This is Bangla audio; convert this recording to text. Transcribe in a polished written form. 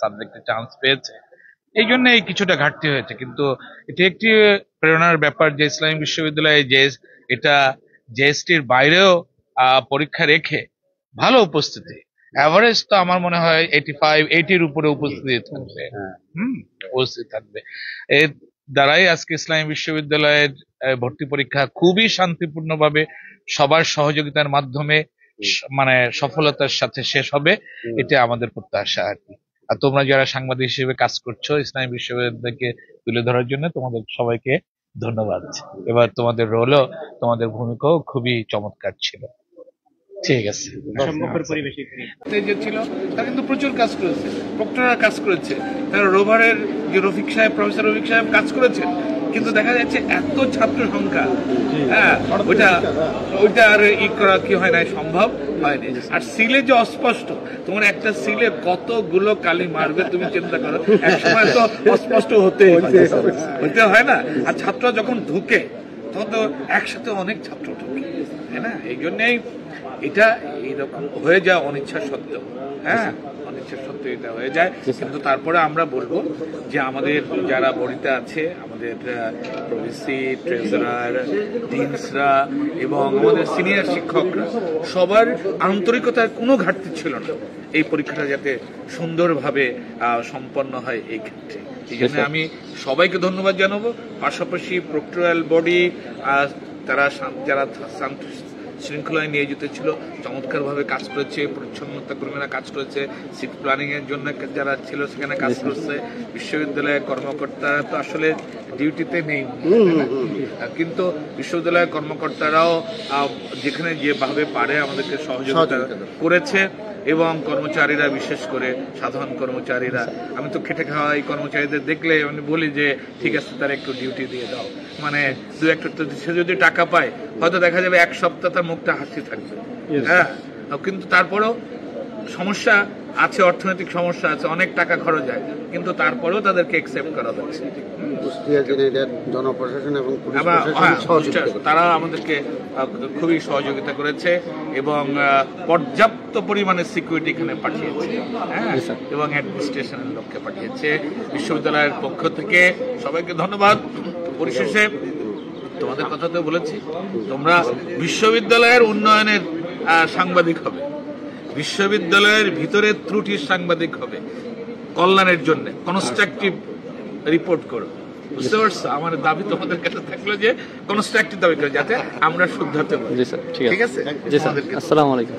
সাবজেক্টে চান্স পেয়েছে, এই জন্য এই কিছুটা ঘাটতি হয়েছে। কিন্তু এটি একটি প্রেরণার ব্যাপার যে ইসলামী বিশ্ববিদ্যালয়ে যে এটা জেএসটির বাইরেও পরীক্ষা রেখে ভালো উপস্থিতি, অ্যাভারেজ তো আমার মনে হয় 85-80-র উপরে উপস্থিতি থাকবে। উপস্থিত থাকবে। এর দ্বারাই আজকে ইসলামী বিশ্ববিদ্যালয়ের ভর্তি পরীক্ষা খুবই শান্তিপূর্ণভাবে সবার সহযোগিতার মাধ্যমে মানে সফলতার সাথে শেষ হবে, এটা আমাদের প্রত্যাশা আর কি। আর তোমরা যারা সাংবাদিক হিসেবে কাজ করছো ইসলামী বিশ্ববিদ্যালয়কে তুলে ধরার জন্য তোমাদের সবাইকে ধন্যবাদ। এবার তোমাদের রোলও, তোমাদের ভূমিকাও খুবই চমৎকার ছিল। ঠিক আছে। যে ছিল তারা কিন্তু প্রচুর কাজ করেছে, প্রক্টররা কাজ করেছে, তারা রোভারের যে রফিক সাহেব, প্রফেসর রফিক সাহেব কাজ করেছেন, কিন্তু দেখা যাচ্ছে এত ছাত্র সংখ্যা, হ্যাঁ ওইটা আর ই করা কি হয় নাই, সম্ভব হয়নি। আর সিলে যে অস্পষ্ট, তোমার একটা সিলে কতগুলো কালি মারবে তুমি চিন্তা করো, একসময় তো অস্পষ্ট হতে হয় না। আর ছাত্র যখন ঢুকে তখন তো একসাথে অনেক ছাত্র ঢুকে, তাই না? এই জন্যই এটা এইরকম হয়ে যায় অনিচ্ছা সত্ত্বেও, হ্যাঁ অনিচ্ছা সত্ত্বেও এটা হয়ে যায়। কিন্তু তারপরে আমরা বলবো যে আমাদের যারা বডিতে আছে, আমাদের প্রভিসি, ট্রেজারার, ডিনসরা এবং আমাদের সিনিয়র শিক্ষকরা, সবার আন্তরিকতার কোনো ঘাটতি ছিল না এই পরীক্ষাটা যাতে সুন্দরভাবে সম্পন্ন হয় এই ক্ষেত্রে। এই জন্য আমি সবাইকে ধন্যবাদ জানাবো। পাশাপাশি প্রক্টরাল বডি তারা যারা শৃঙ্খলায় নিয়োজিত ছিল চমৎকার ভাবে কাজ করেছে, পরিচ্ছন্নতা কর্মীরা কাজ করেছে, সিট প্ল্যানিং এর জন্য যারা ছিল সেখানে কাজ করেছে, বিশ্ববিদ্যালয়ের কর্মকর্তারা তো আসলে ডিউটিতে নেই, কিন্তু বিশ্ববিদ্যালয়ের কর্মকর্তারাও যেখানে যেভাবে পারে আমাদেরকে সহযোগিতা করেছে। এবং কর্মচারীরা, বিশেষ করে সাধারণ কর্মচারীরা, আমি তো খেটে খাওয়া এই কর্মচারীদের দেখলে আমি বলি যে ঠিক আছে তার একটু ডিউটি দিয়ে দাও, মানে দু একটা, সে যদি টাকা পায় হয়তো দেখা যাবে এক সপ্তাহ তার মুখটা হাসি থাকবে, হ্যাঁ, কিন্তু তারপরেও সমস্যা আছে, অর্থনৈতিক সমস্যা আছে, অনেক টাকা খরচ হয়, কিন্তু তারপরেও তাদেরকে একসেপ্ট করা হচ্ছে। জনপ্রশাসন এবং তারা আমাদেরকে খুবই সহযোগিতা করেছে এবং পর্যাপ্ত পরিমাণে সিকিউরিটি এখানে পাঠিয়েছে, হ্যাঁ, এবং অ্যাডমিনিস্ট্রেশনের লক্ষ্যে পাঠিয়েছে। বিশ্ববিদ্যালয়ের পক্ষ থেকে সবাইকে ধন্যবাদ। পরিশেষে তোমাদের কথা তো বলেছি, তোমরা বিশ্ববিদ্যালয়ের উন্নয়নের সাংবাদিক হবে, বিশ্ববিদ্যালয়ের ভিতরের ত্রুটির সাংবাদিক হবে, কল্যাণের জন্য কনস্ট্রাকটিভ রিপোর্ট করো, বুঝতে পারছো? আমার দাবি তোমাদের কাছে থাকলো যে কনস্ট্রাকটিভ দাবি করে যাতে আমরা শুধরাতে পারি। ঠিক আছে? আসসালামু আলাইকুম।